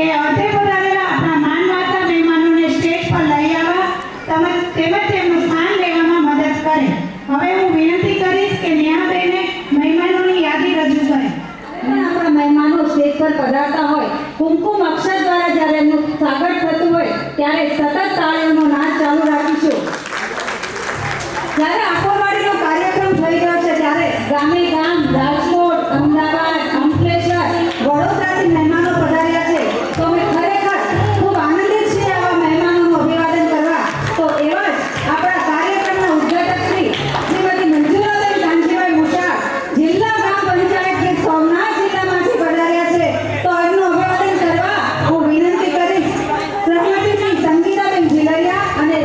કે અડધે પધારેલા આપણા માનવાતા મહેમાનોને સ્ટેજ પર લઈ આવવા તેમજ તેમનું સ્થાન લેવામાં મદદ કરે. હવે હું વિનંતી કરીશ કે નેહાબેને મહેમાનોની યાદી રજૂ કરે. આપણા મહેમાનો સ્ટેજ પર પધારતા હોય, કુમકુમ અક્ષર દ્વારા જ્યારે એમનું સ્વાગત થતું હોય ત્યારે સતત તાળીઓનો નાદ ચાલુ રાખીશું. જ્યારે આંખોવાળીનો કાર્યક્રમ થઈ રહ્યો છે ત્યારે ગામે ગામ, રાજકોટ, અમદાવાદ, અંકલેશ્વર, વડોદરાથી મહેમાનો પધાર્યા છે. તો અમે ખરેખર ખૂબ આનંદિત છીએ આવા મહેમાનોનું અભિવાદન કરવા. તો એવા જ આપણા કાર્યક્રમના ઉદ્ઘાટક શ્રીમતી મંજુલાબેન કાનજીભાઈ મુસાર, જિલ્લા ગ્રામ પંચાયત ગીર સોમનાથ જિલ્લામાંથી પધાર્યા છે. તો એમનું અભિવાદન કરવા હું વિનંતી કરીશ શ્રીમતી સંગીતાબેન ઝીલરિયા અને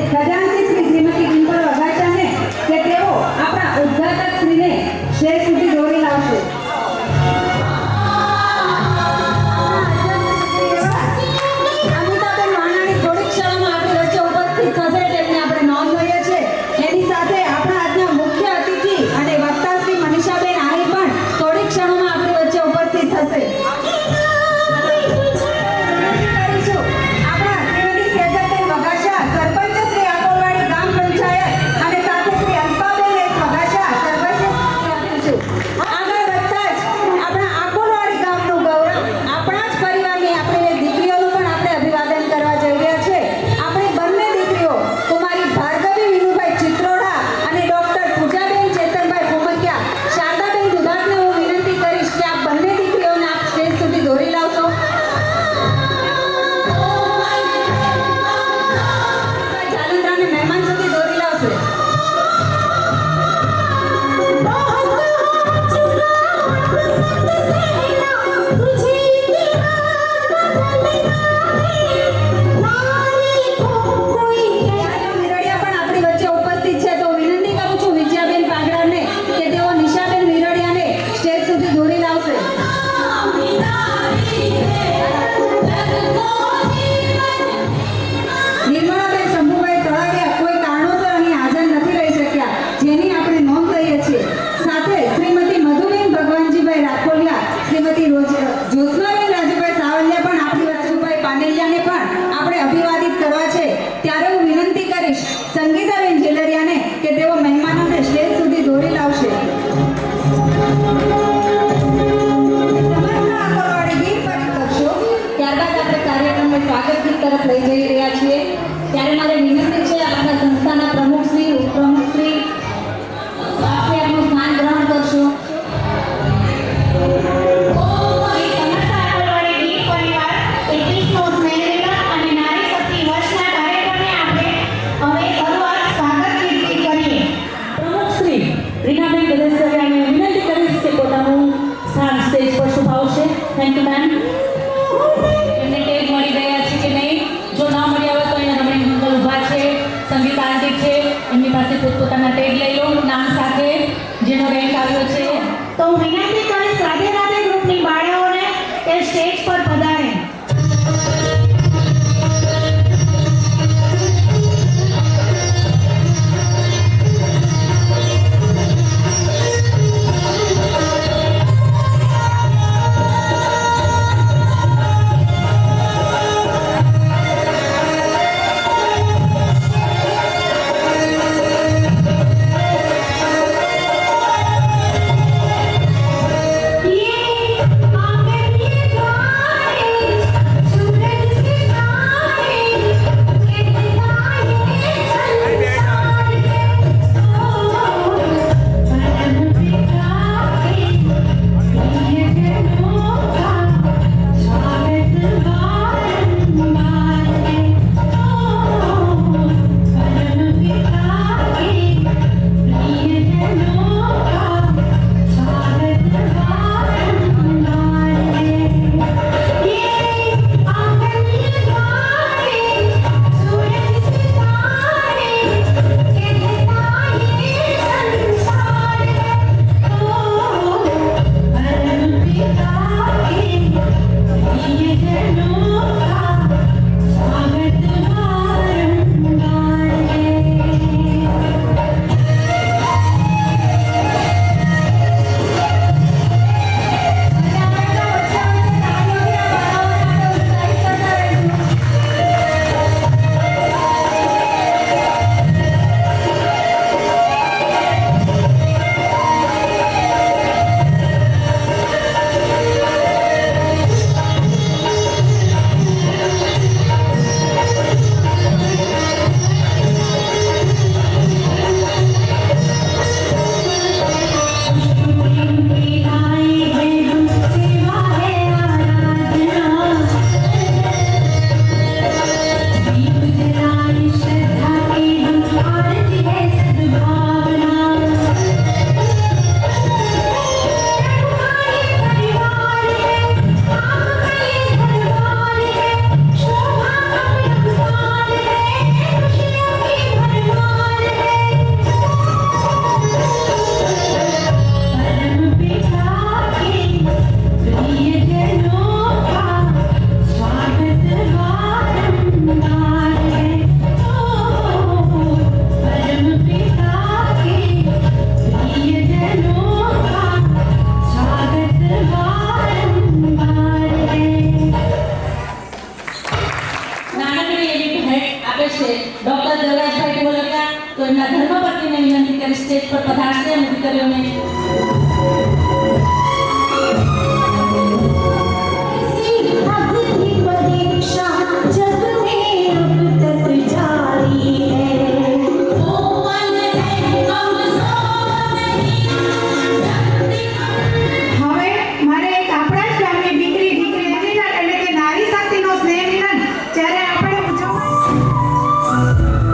ધર્મપત્નીને વિનંતી કરી સ્ટેજ પર પધારશે અને દીકરીઓને હવે મારે એક આપણા જ ગામની દીકરી એલિના એટલે કે નારી શક્તિનો સ્નેહ મિલન જ્યારે આપણે ઉજવવા સૂર્ય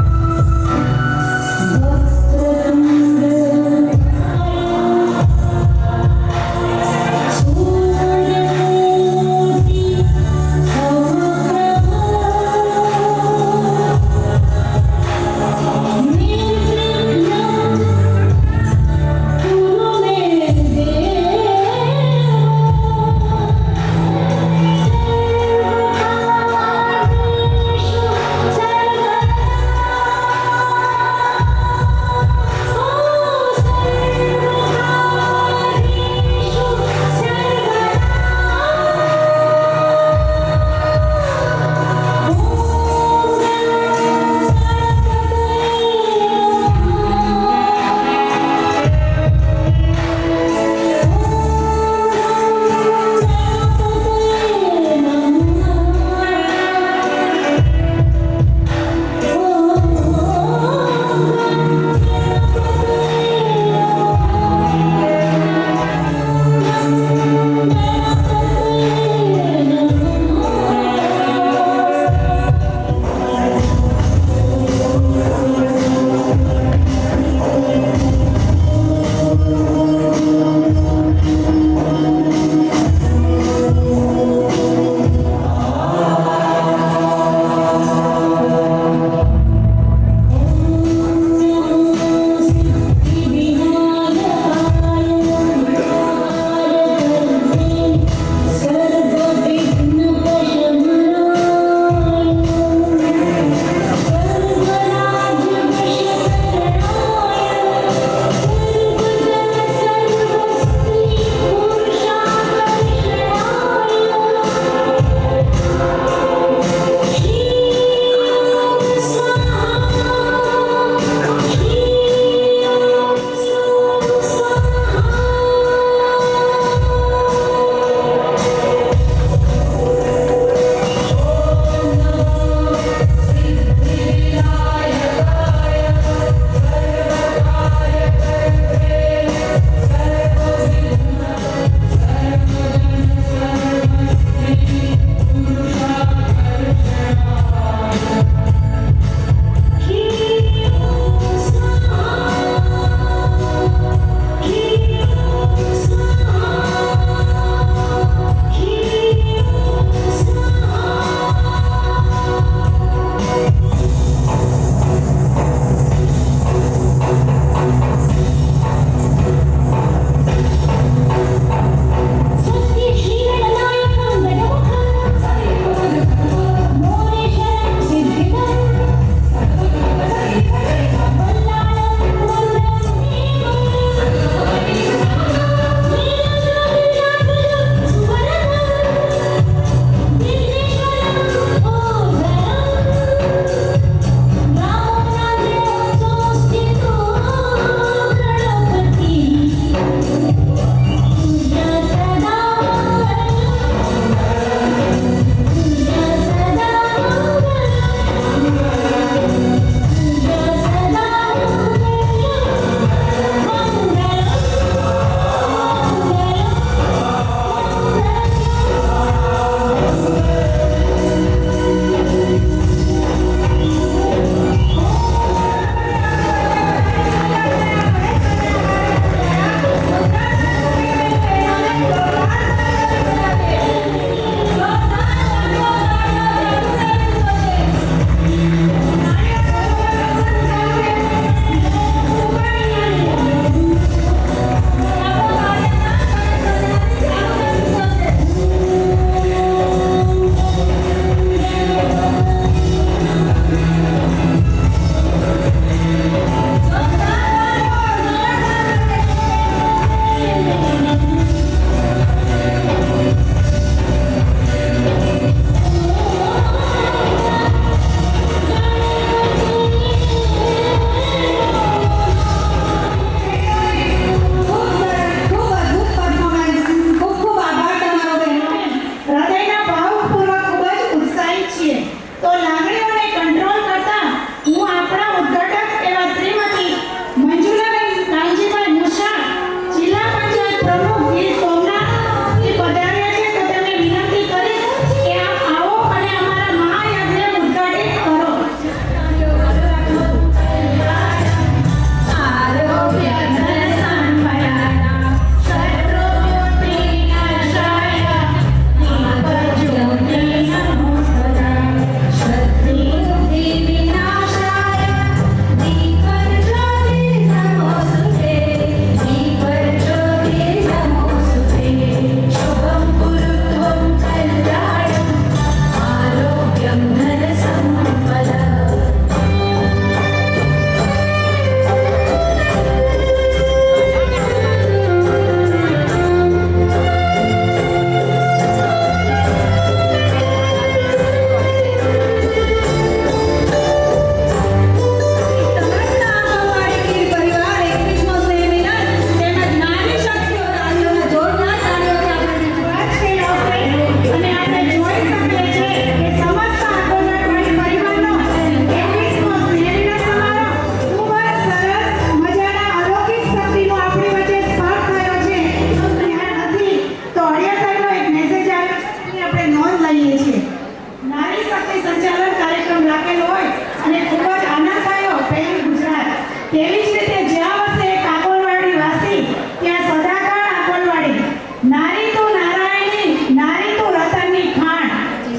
તેવી જ રીતે જ્યાં વસે એક આકોલવાડી વાસી ત્યાં સદાકાળ આકોલવાડી. નારી તો નારાયણી, નારી તો રતનની ખાણ.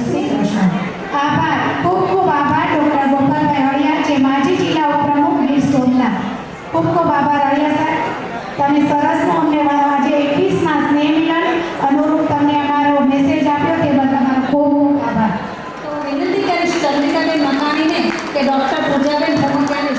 શ્રી કૃષ્ણ. આભાર, ખૂબ ખૂબ આભાર ડૉક્ટર ગોપાલભાઈ હળિયા, જે માજી જિલ્લા ઉપપ્રમુખ ગીર સોમનાથ. ખૂબ ખૂબ આભાર હળિયા સાહેબ. તમે સરસનો અમને આજે 21મા સ્નેહ મિલન અનુરૂપ તમને અમારો મેસેજ આપ્યો તે બદલ તમારો ખૂબ ખૂબ આભાર. તો વિનંતી કરીશ ચંદ્રિકાબેન મકાણીને કે ડૉક્ટર પૂજાબેન ભમકિયાને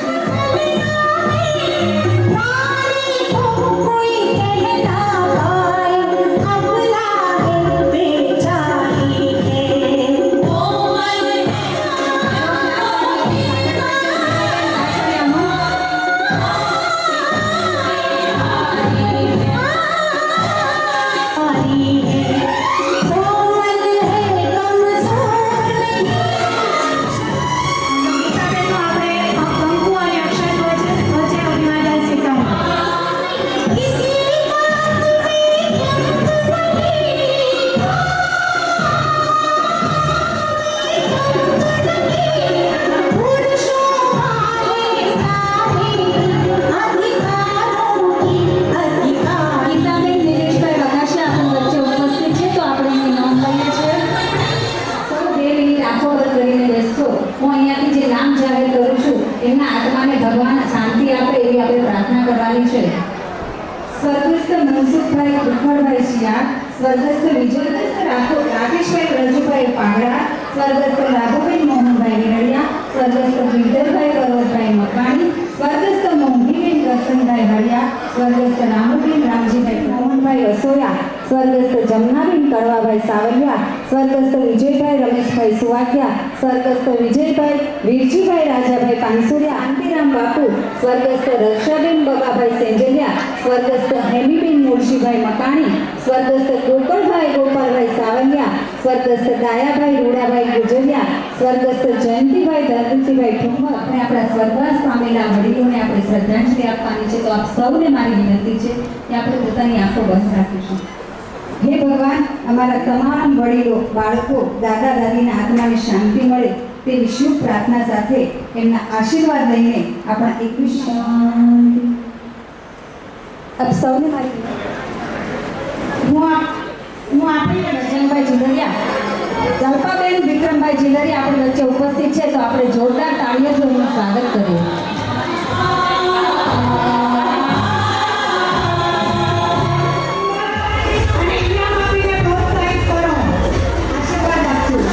સ્વર્ગસ્થ મનસુખભાઈ કુખડભાઈ શિયાળ, સ્વર્ગસ્થ રાકેશભાઈ રજુભાઈ પાગડા, સ્વર્ગસ્થ રાઘુભાઈ મોહનભાઈ વિરડિયા, સ્વર્ગસ્થ ગિરધરભાઈ પર્વતભાઈ મકાણી, સ્વર્ગસ્થ મોહનીબેન કરશનભાઈ હળિયા, સ્વર્ગસ્થ રામુબેન રામજીભાઈ મોહનભાઈ વસોયા, સ્વર્ગસ્થ જમનાબેન કડવાભાઈ સાવલિયા, સ્વર્ગસ્થ વિજયભાઈ રમેશભાઈ સુવાગ્યા, સ્વર્ગસ્થ વિજયભાઈ વીરજીભાઈ રાજાભાઈ પાનસુરિયા, શાંતિરામ બાપુ, સ્વર્ગસ્થ રક્ષાબેન બગાભાઈ સેંજલિયા, સ્વર્ગસ્થ હેમીબેન મુરશીભાઈ મકાણી, સ્વર્ગસ્થ ગોકળભાઈ ગોપાલભાઈ સાવલિયા, સ્વર્ગસ્થ દાયાભાઈ રૂડાભાઈ ગુજરિયા, સ્વર્ગસ્થ જયંતિભાઈ ધરતીભાઈ ઠુમર. અને આપણા સ્વર્ગવાસ પામેલા વડીલોને આપણે શ્રદ્ધાંજલિ આપવાની છે. તો આપ સૌને મારી વિનંતી છે કે આપણે પોતાની આંખો બંધ રાખીશું. હે ભગવાન, અમારા તમામ વડીલો, બાળકો, દાદા દાદીના આત્માને શાંતિ મળે તેવી શુભ પ્રાર્થના સાથે એમના આશીર્વાદ લઈને આપણા 21 આપ સૌને મારી હું આપણી રજનભાઈ જીલરિયા, જલ્પાબેન વિક્રમભાઈ જીલરિયા આપણી વચ્ચે ઉપસ્થિત છે. તો આપણે જોરદાર તાળીઓથી એમનું સ્વાગત કરીએ. સુડા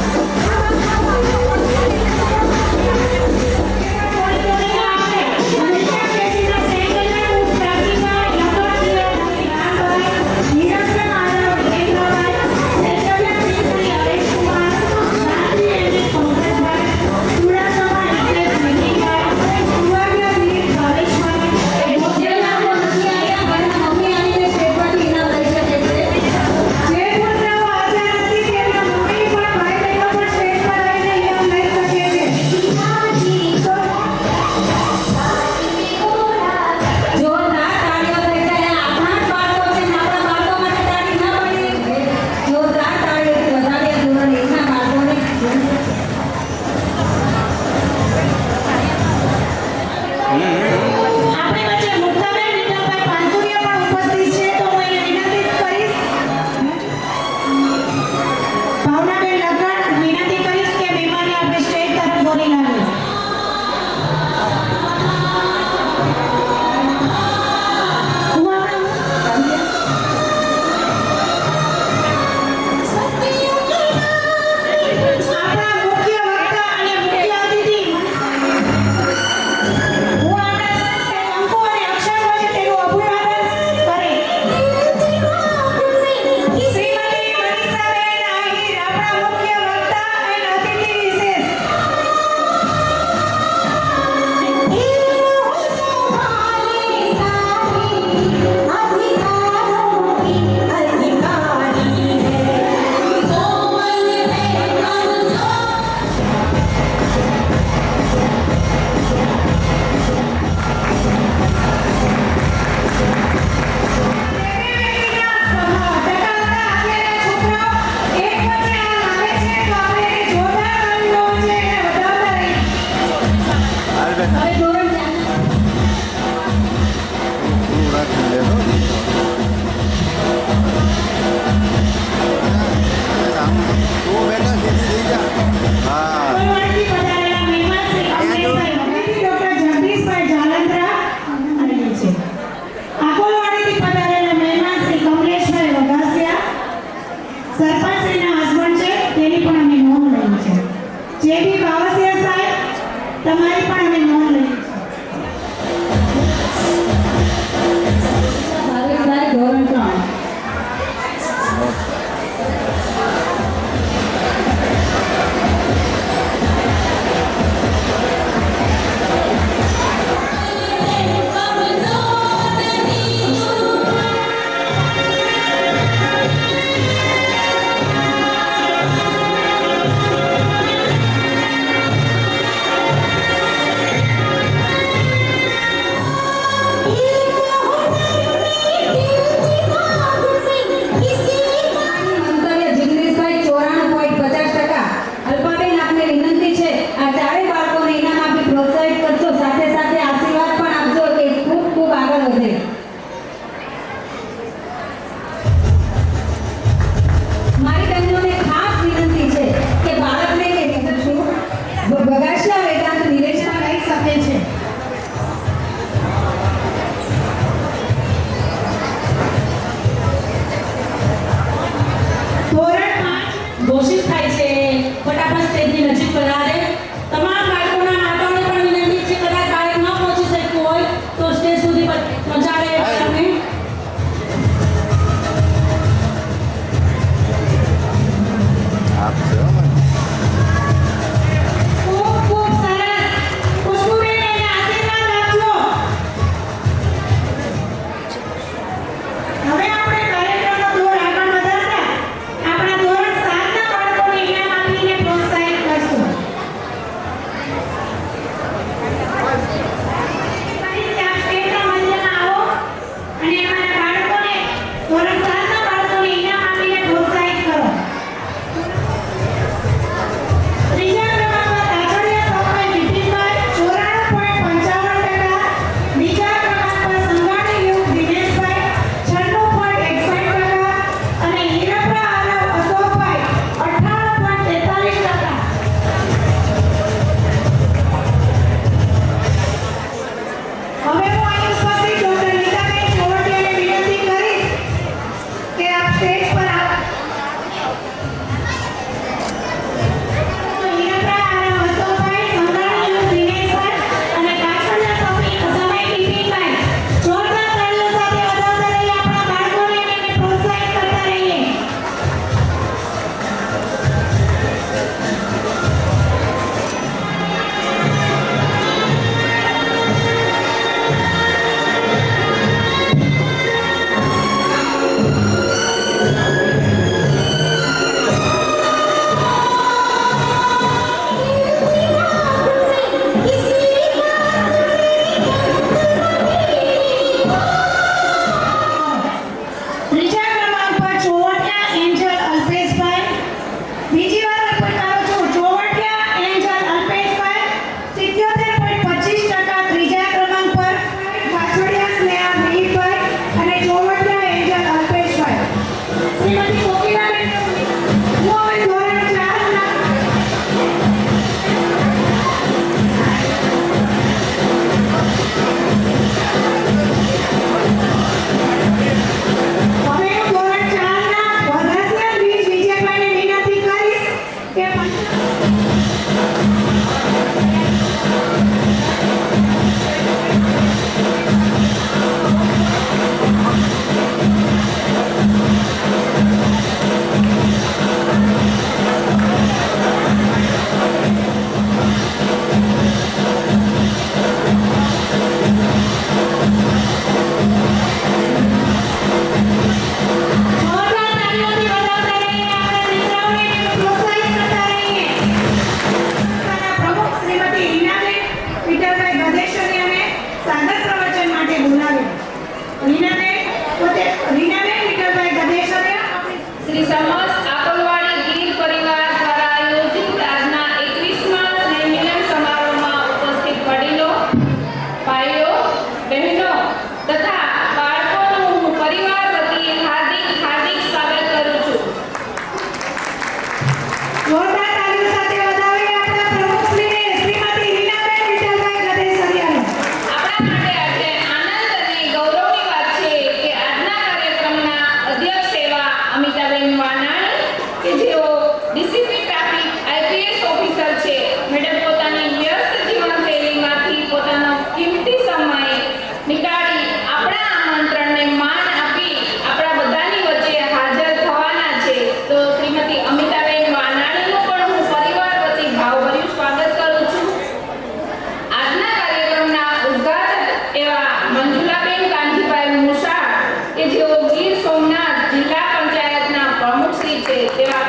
મંજુલાબેન કાંજીભાઈ મુસાળ કે જેઓ ગીર સોમનાથ જિલ્લા પંચાયતના પ્રમુખ શ્રી છે તેવા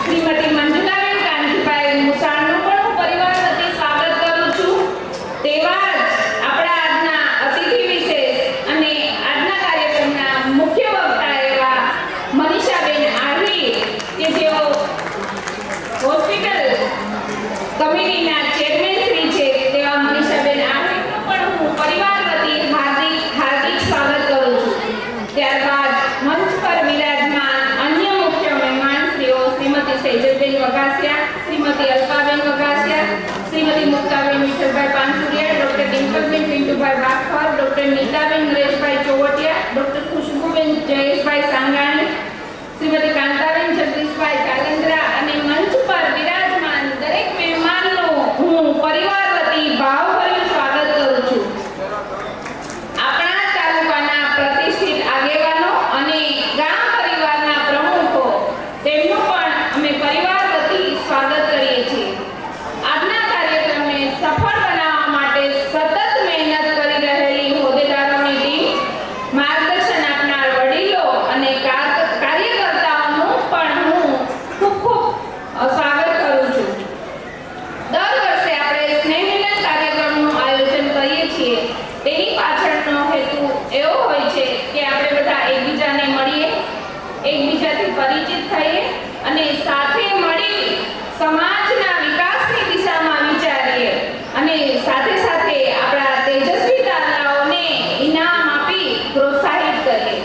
શ્રીમતી મંજુલાબેન કાંજીભાઈ મુસાળનું પણ હું પરિવાર વતી સ્વાગત કરું છું. તેવા જ આપણા આજના અતિથિ વિશેષ અને આજના કાર્યક્રમના મુખ્ય વક્તા એવા મનીષાબેન આહિર કે જેઓ હોસ્પિટલ કમિટીના ચેરમેન શ્રી છે તેવા મનીષાબેન આહિરનું પણ હું પરિવાર વતી હાર્દિક સ્વાગત કરું છું. ત્યારબાદ મંચ પર વિરાજમાન અન્ય મુખ્ય મહેમાન શ્રીઓ Shrimati Saijalben Vaghasiya, Shrimati Alpaben Vaghasiya, Shrimati Muktaben Vitthalbhai Pansuriya, doctor Dimpalben Pintubhai Bakhar, doctor Nitaben Nareshbhai Chovatiya, doctor Khushbuben Jayeshbhai Sangani, Shrimati Kantaben Jagdishbhai Kalandra અને મંચ પર વિરાજમાન દરેક મહેમાનનો હું પરિવાર વતી ભાવભર્યું સ્વાગત કરું છું. આપણા તાલુકાના પ્રતિષ્ઠિત આગેવાનો અને ગામ પરિવારના પ્રમુખો તેમનું પણ અમે પરિવાર વતી સ્વાગત કરીએ છીએ. આજના કાર્યક્રમને સફળ બનાવવા માટે સતત મહેનત કરી રહેલી હોદ્દેદારોની ટીમ, માર્ગદર્શન આપનાર વડીલો અને કાર્યકર્તાઓનું પણ હું ખૂબ સ્વાગત કરું છું. દર વર્ષે આપણે સ્નેહ મિલન કાર્યક્રમનું આયોજન કરીએ છીએ. તેની પાછળનો હેતુ એવો હોય છે કે આપણે બધા એકબીજાને મળીએ, એકબીજાથી પરિચિત થઈએ અને સાથે મળી સમાજના વિકાસની દિશામાં વિચારીએ અને સાથે સાથે આપણા તેજસ્વી તારલાઓને ઇનામ આપી પ્રોત્સાહિત કરીએ.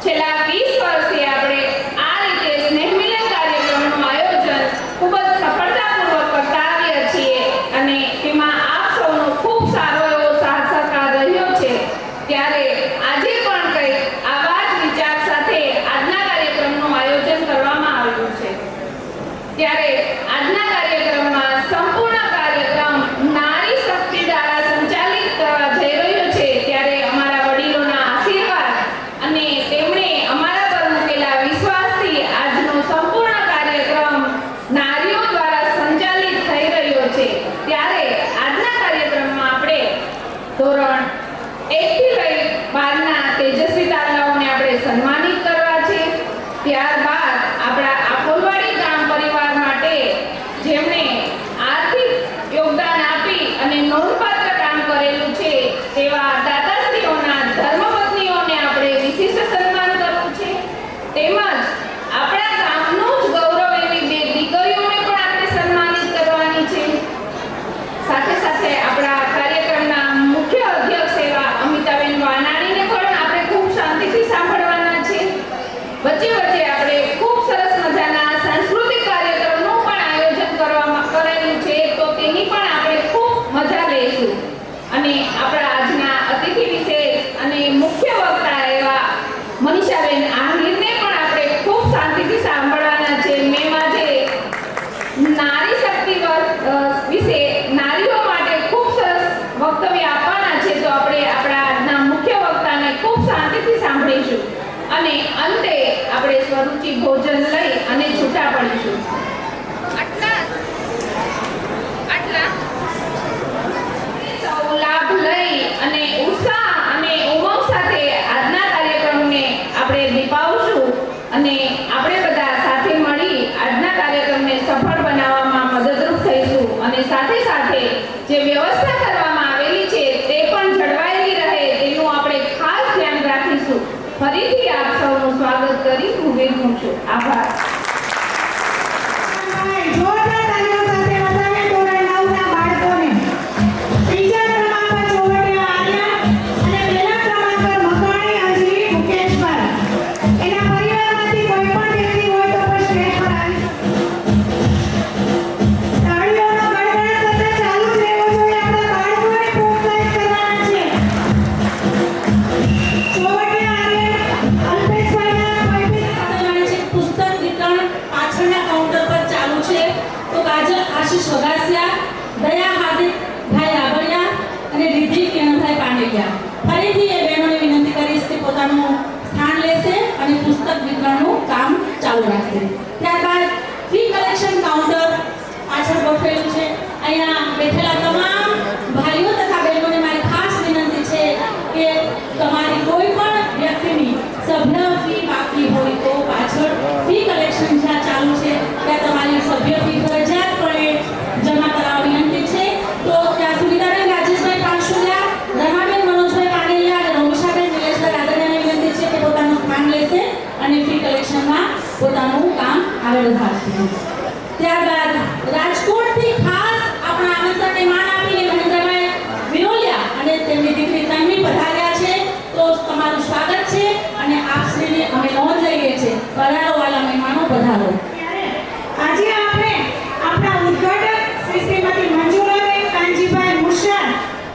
છેલ્લા 20 વર્ષથી આપણે આ રીતે સ્નેહ મિલન કાર્યક્રમનું આયોજન ખૂબ જ સફળતાપૂર્વક કરતા આવ્યા છીએ અને તેમાં આપ સૌનો ખૂબ સારો એવો સાથ સહકાર રહ્યો છે. ત્યારે આજે પણ કંઈક આવા જ વિચાર સાથે આજના કાર્યક્રમનું આયોજન કરવામાં આવ્યું છે. ત્યારે આજના કાર્યક્રમમાં સંપૂર્ણ કાર્યક્રમ નારી શક્તિ દ્વારા સંચાલિત કરવા જઈ રહ્યો છે. ત્યારે અમારા વડીલોના આશીર્વાદ અને તેમણે અમારા પર મૂકેલા વિશ્વાસથી આજનો સંપૂર્ણ કાર્યક્રમ નારીઓ દ્વારા સંચાલિત થઈ રહ્યો છે. ત્યારે આજના કાર્યક્રમમાં આપણે ધોરણ 1 થી લઈ 12ના તેજસ્વી તારલાઓને આપણે સન્માનિત કરવા છે. ત્યારબાદ આપણા આકોલવાડી ગામ પરિવાર માટે જેમણે આર્થિક યોગદાન આપી અને નોંધપાત્ર કામ કરેલું છે તેવા દાદાશ્રીઓના ધર્મપત્નીઓને આપણે વિશિષ્ટ સન્માન કરવું છે. તેમજ આપણા ગામનું જ ગૌરવ એવી 2 દીકરીઓને પણ આપણે સન્માનિત કરવાની છે. સાથે સાથે આપણા કાર્યક્રમના મુખ્ય અધ્યક્ષ એવા અમિતાબેન વાનાણીને પણ આપણે ખૂબ શાંતિથી સાંભળવાના છે. વચ્ચે વચ્ચે આપણે ખૂબ સરસ મજાના સાંસ્કૃતિક કાર્યક્રમનું પણ આયોજન કરવામાં કરેલું છે તો તેની પણ આપણે ખૂબ મજા લઈશું. અને આપણા આજના અતિથિ વિશેષ અને મુખ્ય વક્તા એવા મનીષાબેન આહિરને પણ આપણે ખૂબ શાંતિથી સાંભળવાના છે. મેં આજે નારી શક્તિ વિશે નારીઓ માટે ખૂબ સરસ વક્તવ્ય આપવાના છે તો આપણે આપણા આજના મુખ્ય વક્તાને ખૂબ શાંતિથી સાંભળીશું અને અંતે આપણે સ્વરૂચિ ભોજન લઈ અને છૂટા પડીશું. આટલા સૌ લાભ લઈ અને ઉત્સાહ અને ઉમંગ સાથે આજના કાર્યક્રમને આપણે દીપાવશું અને આપણે બધા સાથે મળી આજના કાર્યક્રમને સફળ બનાવવામાં મદદરૂપ થઈશું અને સાથે સાથે જે વ્યવસ્થા કરવામાં આવેલી છે તે પણ જળવાયેલી રહે તેનું આપણે ખાસ ધ્યાન રાખીશું. ફરીથી આપ સૌનું સ્વાગત કરી હું વિરમું છું. આભાર. જોરદાર તાલીઓ સાથે વધાવીએ ધોરણ 9ના બાળકોને. ત્રીજા ક્રમાંક પર ચોવટિયા આર્યા અને પહેલા ક્રમાંક પર મકાણી અંજલિ મુકેશભાઈ. એના પરિવારમાંથી કોઈ પણ વ્યક્તિ હોય તો પણ સ્ટેજ પર આવી શકે. તાળીઓનો ગડગડ સતત ચાલુ જ રહેવો જોઈએ. આપણા બાળકોને પ્રોત્સાહિત કરવાના છે. ચોવટિયા આર્યા અલ્પેશભાઈના કોઈ બી પુસ્તક વિતરણ પાછળના કાઉન્ટર પર ચાલુ છે. તો કાજલ આશીષ વઘાસિયા, દયા હાર્દિકભાઈ રાબડિયા અને રિદ્ધિ કિરણભાઈ પાંડેલિયા. ફરીથી એ બહેનોને વિનંતી કરીશ કે પોતાનું સ્થાન લેશે અને પુસ્તક વિતરણનું કામ ચાલુ રાખશે. ત્યારબાદ ફી કલેક્શન કાઉન્ટર પાછળ ગોઠવેલું છે. અહીંયા બેઠેલા તમામ ભાઈઓ તથા બહેનોને તેમની દીકરી તન્વી પધાર્યા છે, તો તમારું સ્વાગત છે અને આપશ્રીને અમે નોંધ લઈએ છીએ. પધારો વાલા મહેમાનો, પધારો. આજે આપણે આપણા ઉદ્ઘાટક શ્રીમતી મંજુલાબેન કાનજીભાઈ મુશાળ,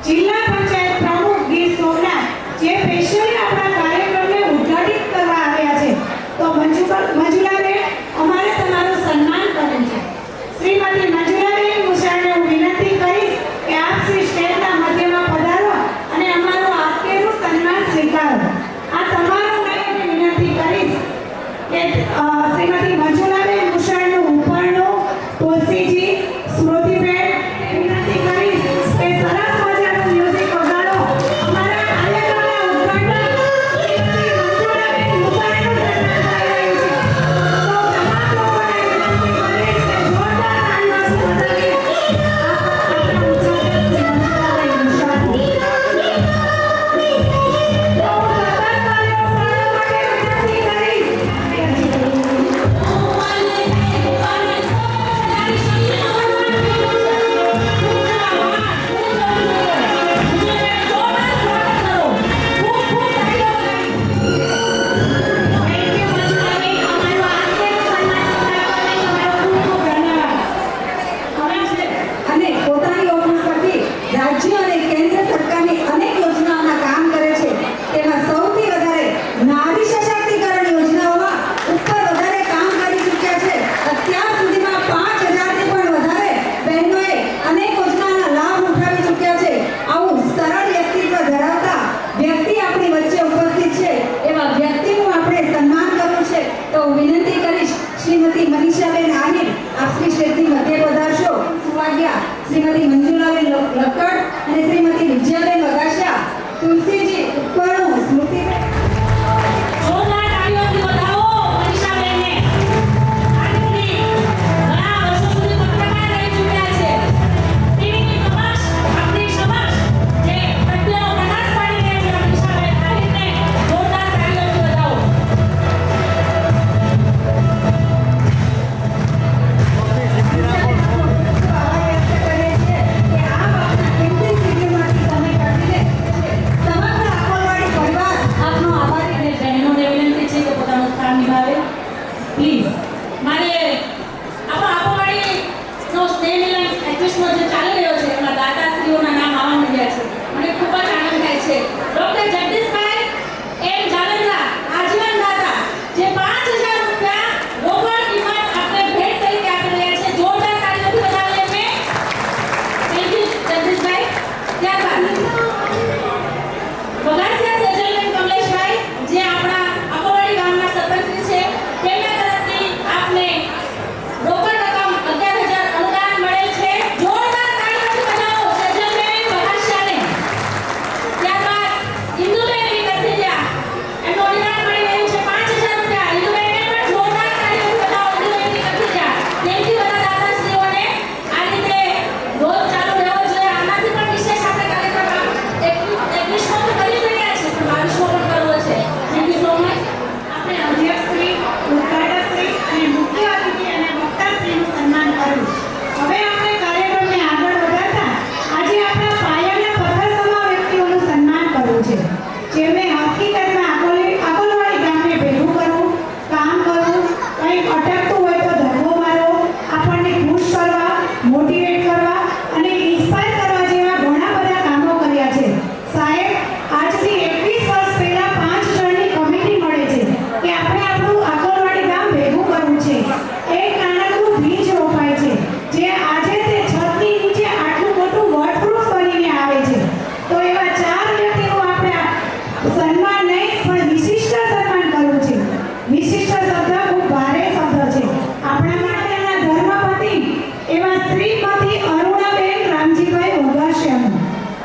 જિલ્લા પંચાયત પ્રમુખ ગીર સોમનાથ, જે સ્પેશિયલી આપણા કાર્યક્રમને ઉદ્ઘાટિત કરવા આવ્યા છે. તો મંજુલાબેન અમારે તમારું સન્માન કરે છે. શ્રીમતી મંજુલાબેન મુશાળને હું વિનંતી કરીશ કે આપ શ્રી સ્ટેજના મધ્યમાં પધારો અને અમારું આપકેનું સન્માન સ્વીકારો. આ તમારું નહીં વિનંતી કરીશ કે શ્રીમતી મંજુલાબેન મુશાળનું ઉપરનું તુલસીજી સ્મૃતિબેન વિનંતી કરીશ કે સરસ મજાનું મ્યુઝિક વગાડો. અમારા કાર્યક્રમના ઉદ્ઘાટન શ્રીમતી મંજુલાબેન મુશાળનું સન્માન થઈ રહ્યું છે. તો તમામ લોકોને વિનંતી કરીશ કે જોરદાર તાળીઓથી વધાવીએ આપણા ઉદ્ઘાટક શ્રી મંજુલાબેન મુશાળને. તો હું સતત તાળીઓ પાડવા માટે વિનંતી કરીશ. અને પોતાની ઓફિસ પરથી રાજ્ય અને કેન્દ્ર સરકારની અનેક યોજનાઓના કામ કરે છે. તેમાં સૌથી વધારે નારી સશક્તિકરણ યોજનાઓમાં ઉપર વધારે કામ કરી ચૂક્યા છે. અત્યાર સુધીમાં 5000 થી પણ વધારે બહેનોએ અનેક યોજનાઓના લાભ ઉઠાવી ચૂક્યા છે. આવું સરળ વ્યક્તિત્વ ધરાવતા વ્યક્તિ આપણી વચ્ચે ઉપસ્થિત છે. એવા વ્યક્તિનું આપણે સન્માન કરવું છે. તો હું વિનંતી કરીશ શ્રીમતી મનીષાબેન આહિર, આપ શ્રી સ્ટેજની મધ્ય પધારશો. સુવાગ્યા શ્રીમતી મંજુલાબેન લક્કડ અને શ્રીમતી વિજયાબેન વગાસિયા, તુલસીજી ઉપરનું સ્મૃતિબેન. જોરદાર તાળીઓથી વધાવો મનીષાબેનને. આ દીકરી ઘણા વર્ષો સુધી પત્રકાર રહી ચૂક્યા છે. ટીવીની સમક્ષ, આપણી સમક્ષ જે સત્યનો પ્રકાશ પાડી રહ્યા છે મનીષાબેન આહિરને જોરદાર તાળીઓથી વધાવો. અને બહેનોને વિનંતી છે કે પોતાનું સ્થાન નિભાવે, પ્લીઝ. મારે આપણો આંબોવાડીનો સ્નેહ મિલન 21મો જે ચાલી રહ્યો છે એમાં દાતાશ્રીઓના નામ આવવા મળ્યા છે. મને ખૂબ જ આનંદ થાય છે. ડૉક્ટર જગદીશભાઈ એમ જાવેદા, આજીવન દાતા, જે 5000 રૂપિયા રોકડ કિંમત આપણે ભેટ તરીકે આપી રહ્યા છે. જોરદાર તાળીઓથી વધાવીએ અમે. થેન્ક યુ જગદીશભાઈ. ત્યારબાદ વગાસિયા સેજલબેન કમલેશભાઈ, જે આપણા આંબોવાડી ગામના સરપંચ છે, તેમના તરફથી આપને રોકડ રકમ 11000 અનુદાન મળેલ છે. જોરદાર તાળીઓથી વધાવો સેજલબેન વગાસિયાને. ત્યારબાદ ઇન્દુબેન વિકસિયા, એમનું અનુદાન મળી રહ્યું છે 5000 રૂપિયા. ઇન્દુબેનને પણ જોરદાર તાળીઓથી વધાવો. ઇન્દુબેન વિકસિયા, તેમથી બધા દાતાશ્રીઓને આ રીતે રોજ ચાલુ રહેવો જોઈએ. આનાથી પણ વિશેષ આપણે કાર્યક્રમ 21મો તો કરી જ રહ્યા છે, પણ 22મો પણ કરવો છે. Thank you so much. આપણે અધ્યક્ષશ્રી, ઉદ્ઘાટકશ્રી અને મુખ્ય અતિથિ અને વક્તાશ્રીનું સન્માન કર્યું. હવે આપણે કાર્યક્રમને આગળ વધારતા આજે આપણા પાયાના પથ્થર સમા વ્યક્તિઓનું સન્માન કરવું છે, જેમણે હકીકતમાં આકોલવાડી ગામને ભેગું કરવું, કામ કરવું, કંઈક અટકતું હોય તો ધક્કો મારવો, આપણને ખુશ કરવા, મોટિવેટ કરવા અને ઇન્સ્પાયર કરવા જેવા ઘણા બધા કામો કર્યા છે. સાહેબ, આજથી 21 વર્ષ પહેલા 5 જણની કમિટી મળે છે કે આપણે આપણું આકોલવાડી ગામ ભેગું કરવું છે. એક નાનકડું બીજ રોપાય છે, જે આજે તે છતની નીચે આટલું મોટું વટવૃક્ષ બનીને આવે છે. તો એવા 4 વ્યક્તિનું આપણે સન્માન નહીં પણ વિશિષ્ટ સન્માન કરવું છે. વિશિષ્ટ શબ્દ ખૂબ ભારે શબ્દ છે. આપણા માટેના ધર્મપતિ એવા શ્રીમતી અરુણાબેન રામજીભાઈ વગાસિયાનું.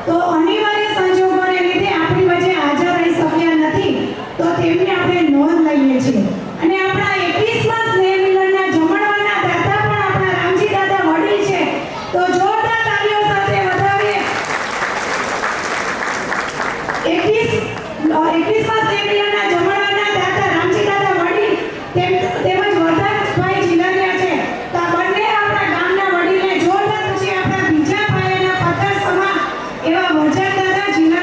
તો અનિવાર્ય સંજોગોને લીધે આપણી વચ્ચે હાજર રહી શક્યા નથી, તો તેમની આપણે નોંધ લઈએ છીએ. અને આપણા 21મા સ્નેહ મિલનના જમણવારના દાતા પણ આપણા રામજી દાદા વડીલ છે. તો જોરદાર તાળીઓ સાથે વધાવીએ. 21મા સ્નેહ મિલનના જમણવારના દાતા રામજી દાદા વડીલ તેમજ વરદાનભાઈ જિલ્લાના છે. તો આ બંને આપણા ગામના વડીલને જોરદાર પછી આપણા બીજા પાયાના પથ્થર સમા એવા વરદાન દાદા જિલ્લા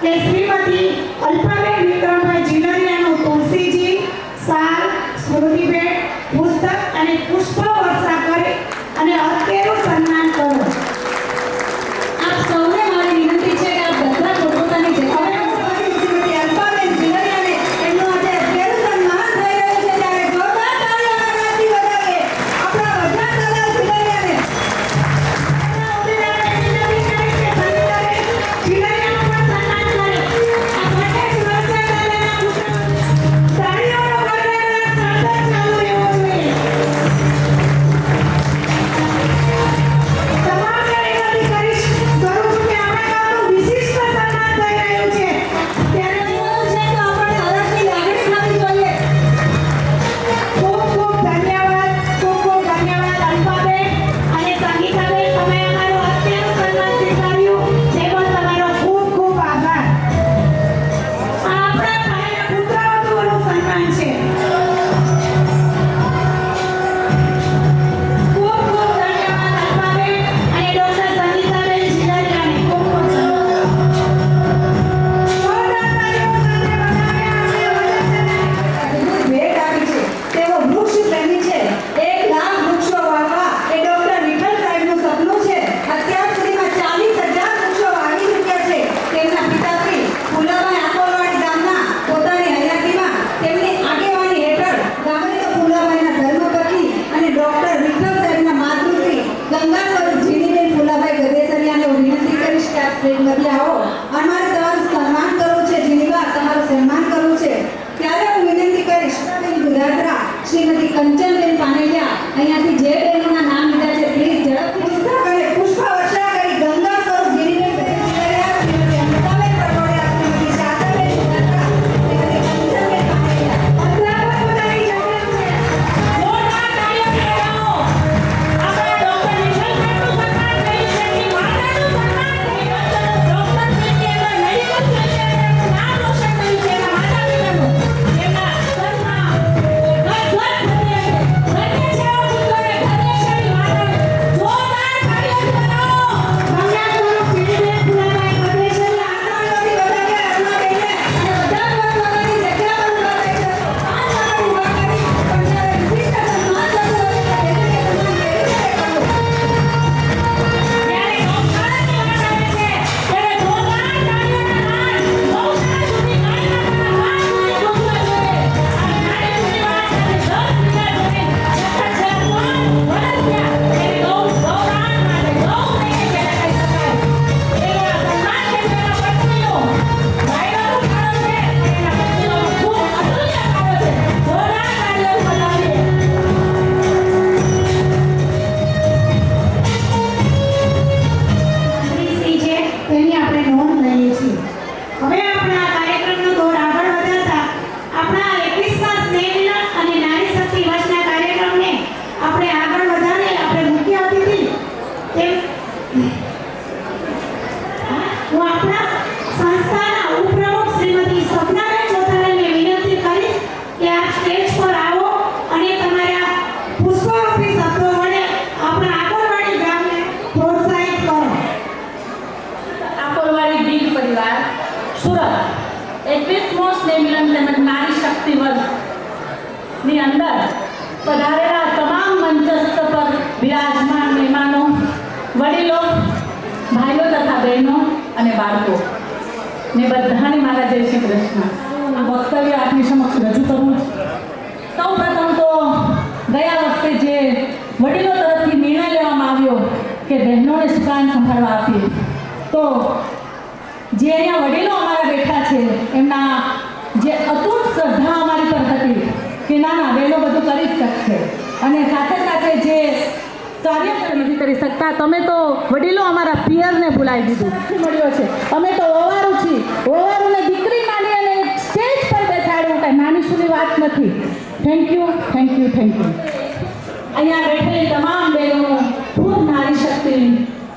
કે શ્રીમતી અલ્પાબેન વિક્રમભાઈ જીલરિયાનું તુલસીજી, શાલ, સ્મૃતિભેટ, પુસ્તક અને પુષ્પ વર્ષા કરી અને અત્યારનું સન્માન કરો. આપ સૌને મારી વિનંતી છે કે આપ બધા પોતપોતાની જગ્યાએ શ્રીમતી અલ્પાબેન જીલરિયાને એમનું આજે અત્યારનું સન્માન થઈ રહ્યું છે ત્યારે જોરદાર તાળીઓના ગણતરી વધાવીએ આપણા વજરાજ દાદા જીલરિયાને. શ્રીમતી કંચનબેન પાનેલિયા અહીંયાથી જે બહેનોના નામ લીધા છે પ્લીઝ ઝડપથી પુસ્તક અને પુષ્પ વર્ષા કરી ગંગા સ્વરૂપ જીનીબેન જીલરિયા, શ્રીમતી અમૃતાબેન પટોડિયા, શ્રીમતી શારદાબેન સુગંધરા, શ્રીમતી કંચનબેન પાનેલિયા. અત્યારે પોતાની જરૂર છે. જોરદાર તાળીઓ બજાવો. આપણા ડોક્ટર નિશલ સાહેબનું સન્માન થયું છે, એમની માતાનું સન્માન થયું છે, ડોક્ટર તરીકે એમના મેડિકલ ફિલ્ડમાં નામ રોશન કર્યું છે, એમના માતા-પિતાનું. એમના સન્માન ની અંદર પધારેલા તમામ મંચસ્થ પર વિરાજમાન મહેમાનો, વડીલો, ભાઈઓ તથા બહેનો અને બાળકો ને બધાને મારા જય શ્રી કૃષ્ણ. આ વક્તવ્ય આપની સમક્ષ રજૂ કરું છું. સૌ પ્રથમ તો ગયા વખતે જે વડીલો તરફથી નિર્ણય લેવામાં આવ્યો કે બહેનોને સુકાન સંભાળવા આપીએ, તો જે અહીંયા વડીલો અમારા બેઠા છે એમના જે અતૂટ શ્રદ્ધા અમારી પર હતી કે ના બહેનો બધું કરી જ શકશે, અને સાથે સાથે જે કાર્ય નથી કરી શકતા, તમે તો વડીલો અમારા પિયરને ભૂલાવી દીધું મળ્યો છે. અમે તો ઓવારું છીએ, ઓવારુંને દીકરી માની અને સ્ટેજ પર બેસાડવું કાંઈ નાની સુની વાત નથી. Thank you, thank you, thank you. અહીંયા બેઠેલી તમામ બહેનો ખૂબ નારી શક્તિ,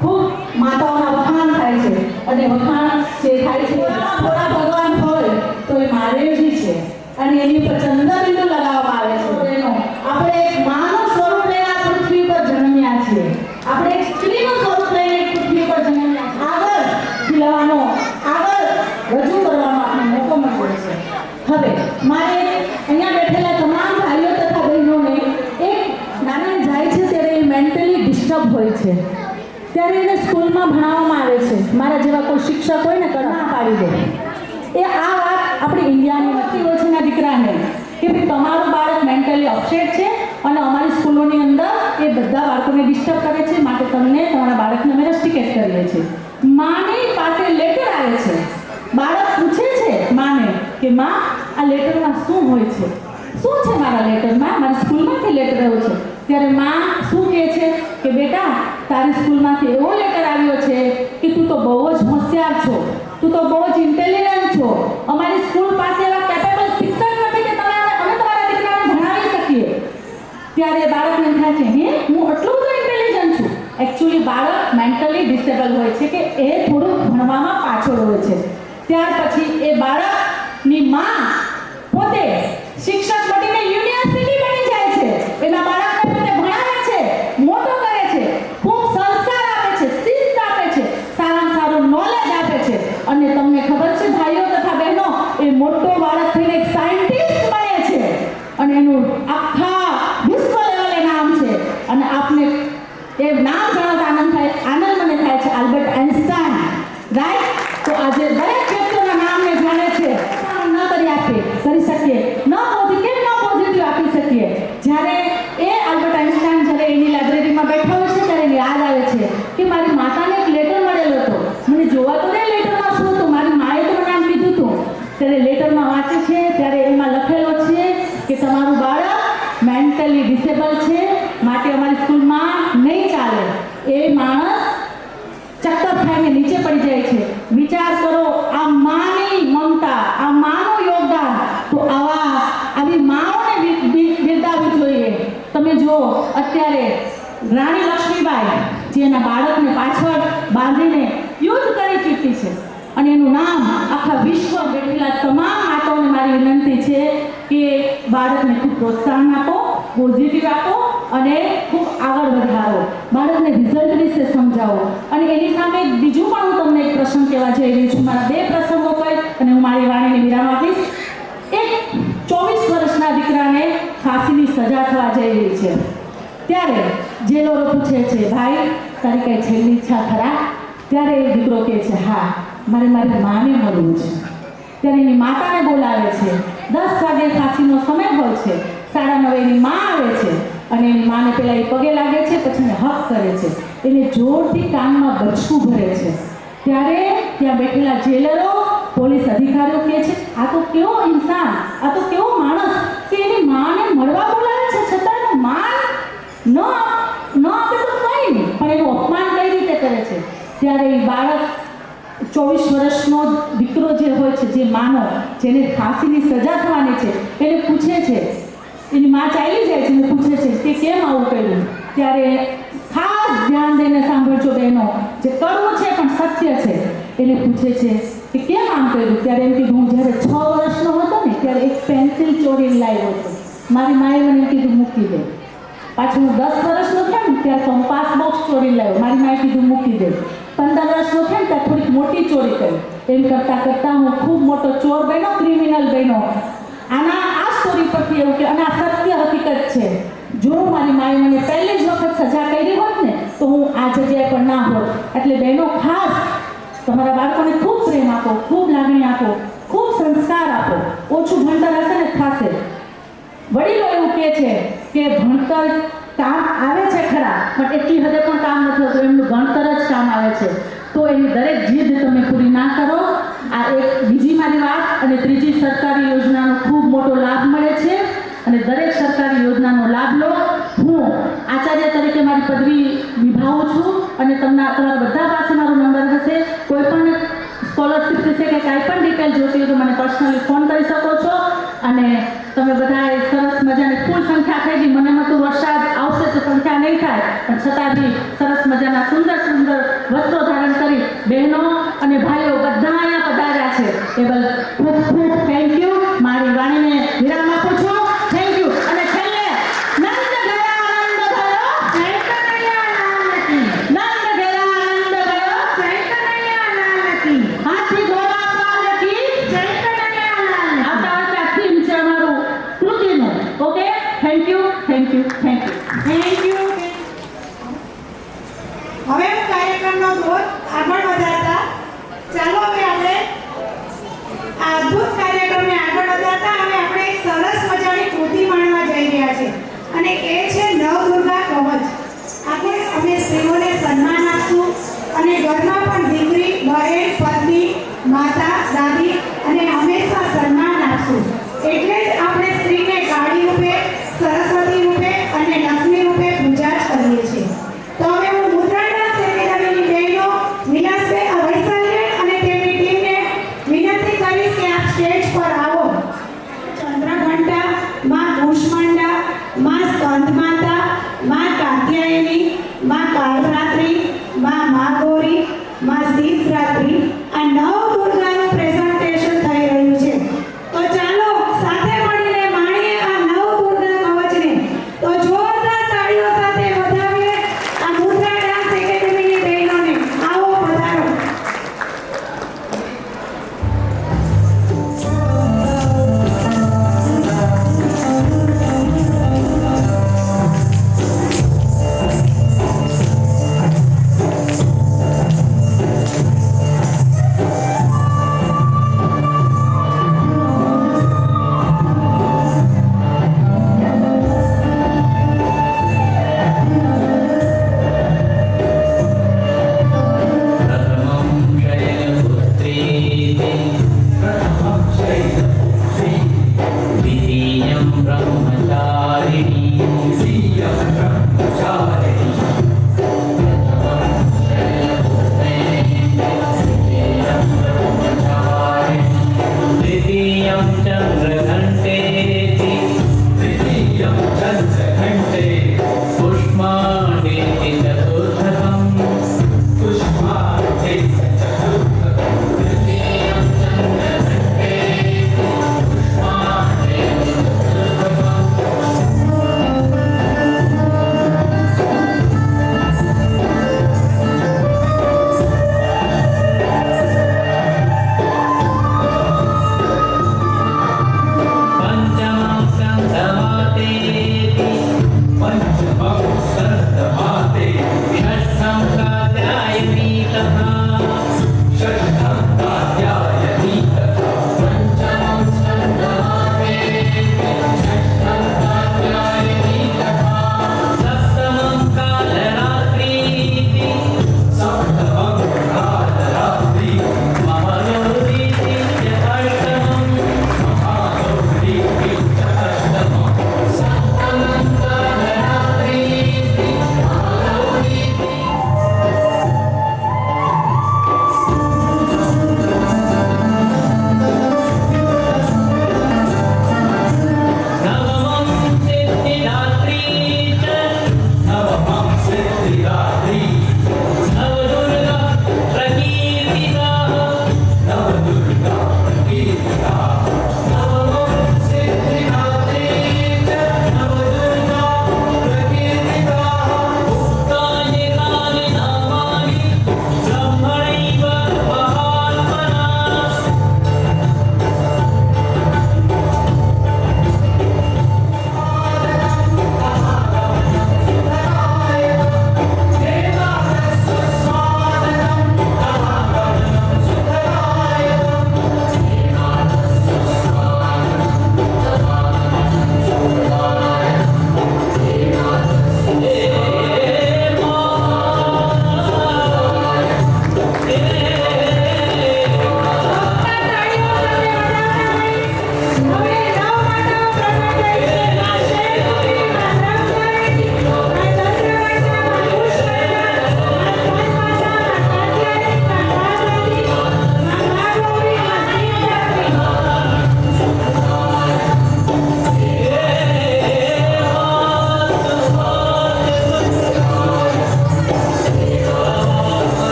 ખૂબ માતાઓના વખાણ થાય છે, અને વખાણ જે થાય છે થોડા ભગવાન હોય તો એ મહાદેવજી છે, અને એની ઉપર ચંદ્રબિંદુ લગાવવામાં આવે છે. બહેનો, આપણે એક માનું સ્વરૂપ લઈને આ પૃથ્વી પર જન્મ્યા છીએ, આપણે એક સ્ત્રીનું સ્વરૂપ લઈને પૃથ્વી પર જન્મ્યા છીએ. આગળ ખીલવાનો, આગળ છે, ત્યારે એને સ્કૂલમાં ભણાવવામાં આવે છે, મારા જેવા કોઈ શિક્ષક હોય ને તો ના પાડી દે. એ આ વાત આપણી ઇન્ડિયાની નથી હોય છે એના દીકરાને કે ભાઈ તમારું બાળક મેન્ટલી અપસેટ છે અને અમારી સ્કૂલોની અંદર એ બધા બાળકોને ડિસ્ટર્બ કરે છે, માટે તમને તમારા બાળકને અમે રસ્ટિકેટ કરીએ છીએ. માની પાસે લેટર આવે છે, બાળક પૂછે છે માને કે માં આ લેટરમાં શું હોય છે, શું છે મારા લેટરમાં, મારી સ્કૂલમાંથી લેટર આવ્યો છે. ત્યારે માં શું કહે છે કે બેટા તારી સ્કૂલમાંથી એવો લેટર આવ્યો છે કે તું તો બહુ જ હોશિયાર છો, તું તો બહુ જ ઇન્ટેલિજન્ટ છો, અમારી સ્કૂલ પાસે એવા કેપેબલ શિક્ષક નથી કે અમે તમારા દીકરાને ભણાવી શકીએ. ત્યારે બાળકને એમ થાય છે હે હું એટલું બધું ઇન્ટેલિજન્ટ છું. એકચ્યુઅલી બાળક મેન્ટલી ડિસેબલ હોય છે કે એ થોડું ભણવામાં પાછળ હોય છે. ત્યાર પછી એ બાળકની માં પોતે શિક્ષક બનીને યુનિવર્સિટી બની જાય છે, એના બાળકને પોતે ભણાવે છે, મોટો કરે છે, ખૂબ સંસ્કાર આપે છે, શિસ્ત આપે છે, સારામાં સારું નોલેજ આપે છે. અને તમને ખબર છે ભાઈઓ તથા બહેનો, એ મોટો બાળક થઈને એક સાયન્ટિસ્ટ બને છે અને એનું આખા વિશ્વ લેવલે નામ છે. અને આપને એ નામ જાણતા આનંદ મને થાય છે, આલ્બર્ટ આઇન્સ્ટાઈન, રાઈટ? તો આજે દરેક વ્યક્તિઓના નામને જાણે છે, ન કરી શકીએ, ન પોઝિટિવ આપી શકીએ. જ્યારે એ આલ્બર્ટ આઇન્સ્ટાઈન જ્યારે એની લાઇબ્રેરીમાં બેઠા હોય છે ત્યારે એને યાદ આવે છે કે મારી માતાને એક લેટર મળેલો હતો, મને જોવા તો નહીં લેટરમાં શું હતું, મારી માએ તો મને આમ કીધું હતું. ત્યારે લેટરમાં વાંચે છે ત્યારે એમાં લખેલો છે કે તમારું બાળક મેન્ટલી ડિસેબલ છે, માટે અમારી સ્કૂલમાં નહીં ચાલે. એ માણસ ચક્કર ખાઈને નીચે પડી જાય છે. વિચાર કરો, આ માની મમતા, આ માનું યોગદાન. તો આવી માઓને બિરદાવવી જોઈએ. તમે જુઓ અત્યારે રાણી લક્ષ્મીબાઈ જે એના બાળકને પાછળ બાંધીને યુદ્ધ કરી ચૂકી છે અને એનું નામ આખા વિશ્વ બેઠેલા તમામ માતાઓને મારી વિનંતી છે કે બાળકને ખૂબ પ્રોત્સાહન આપો, પોઝિટિવ આપો અને ખૂબ આગળ વધારો, બાળકને રિઝલ્ટ વિશે સમજાવો. અને એની સામે બીજું પણ હું તમને એક પ્રસંગ કહેવા જઈ રહી છું. મારા 2 પ્રસંગો કહી અને હું મારી વાણીને વિરામ આપીશ. એક 24 વર્ષના દીકરાને ફાંસીની સજા થવા જઈ રહી છે. ત્યારે જેલરો પૂછે છે ભાઈ તારી કઈ છેલ્લી ઈચ્છા ખરા? ત્યારે એ દીકરો કહે છે હા, મારે મારી માને મળવું છે. ત્યારે એની માતાને બોલાવે છે. 10 વાગે ફાંસીનો સમય હોય છે. 9:30 એની મા આવે છે અને એની માને પહેલાં એ પગે લાગે છે, પછી એને હક કરે છે, એને જોરથી કાનમાં બચકું ભરે છે. ત્યારે ત્યાં બેઠેલા જેલરો, પોલીસ અધિકારીઓ કહે છે આ તો કેવો ઇન્સાન, આ તો કેવો માણસ કે એની માને મળવા બોલાવે છે, છતાં એનું માન ન આપે તો કંઈ નહીં, પણ એનું અપમાન કઈ રીતે કરે છે. ત્યારે એ બાળક 24 વર્ષનો દીકરો જે હોય છે, જે માનો જેને ફાંસીની સજા થવાની છે, એને પૂછે છે, એની માં ચાલી જાય છે અને પૂછે છે કે કેમ આવું કર્યું. ત્યારે ખાસ ધ્યાન દઈને સાંભળજો બહેનો, જે કરવું છે પણ સત્ય છે. એને પૂછે છે કે કેમ આમ કર્યું. ત્યારે એમ કીધું હું જ્યારે 6 વર્ષનો હતો ને ત્યારે એક પેન્સિલ ચોરીને લાવ્યો હતો, મારી માએ મને કીધું મૂકી દે. પાછું હું 10 વર્ષનો થયો ને ત્યારે કંપાસ બોક્સ ચોરીને લાવ્યો, મારી માએ કીધું મૂકી દે. 15 વર્ષનો થયો ને ત્યારે થોડીક મોટી ચોરી કરી. એમ કરતાં કરતાં હું ખૂબ મોટો ચોર બન્યો, ક્રિમિનલ બન્યો. આ સ્ટોરી પરથી એવું કે અને આ સત્ય હકીકત છે. જો મારી માએ મને પહેલી જ વખત સજા કરી હોત ને તો હું આ જગ્યાએ પણ ના હોત. એટલે બહેનો ખાસ તમારા બાળકોને ખૂબ પ્રેમ આપો, ખૂબ લાગણી આપો, ખૂબ સંસ્કાર આપો. ઓછું ભણતર હશે ને થશે. વડીલો એવું કહે છે કે ભણતર કામ આવે છે ખરા, પણ એટલી હદે પણ કામ નથી હોતું, એમનું ભણતર જ કામ આવે છે. તો એની દરેક જીદ તમે પૂરી ના કરો. આ એક બીજી મારી વાત. અને ત્રીજી, સરકારી યોજનાનો ખૂબ મોટો લાભ મળે છે અને દરેક સરકારી યોજનાનો લાભ લો. હું આચાર્ય તરીકે મારી પદવી નિભાવું છું અને તમારા બધા પાસે મારો નંબર હશે. કોઈ પણ સ્કોલરશિપ વિશે કે કાંઈ પણ ડિટેલ જોતી હોય તો મને પર્સનલી ફોન કરી શકો છો. અને તમે બધાએ સરસ મજાની ફૂલ સંખ્યા થઈ ગઈ. મને તો વરસાદ આવશે તો સંખ્યા નહીં થાય, પણ છતાં બી સરસ મજાના સુંદર સુંદર વસ્ત્રો ધારણ કરી બહેનો અને ભાઈઓ બધા અહીંયા પધાર્યા છે. એ બદલ ખૂબ ખૂબ થેન્ક યુ. મારી વાણીને વિરામ આપું છું. Thank you. અને છેલ્લે નંદ ગયા આનંદ ગયો, જય કનૈયા નંદ ગયા આનંદ ગયો, જય કનૈયા નાનકી. હાથી ઘોડા પાલકી, જય કનૈયા નાનકી. આવતા વર્ષે આ થીમ છે અમારું કૃતિનું. Okay, thank you, thank you, thank you, thank you. માતા દાદી અને હંમેશા સન્માન આપશું. એટલે જ આપણે સ્ત્રીને કાળી રૂપે, સરસ્વતી રૂપે અને લક્ષ્મી રૂપે પૂજા જ કરીએ છીએ. તો હવે હું મુદ્રાડામ સેમિનારીની બહેનો વિલાસબેન વૈશાલીબેન અને તેમની ટીમને વિનંતી કરીશ કે આપ સ્ટેજ પર આવો. ચંદ્રઘંટા, માં કુષ્માંડા, માં સ્કંદ માતા, માં કાત્યાયની, માં કાલરાત્રી,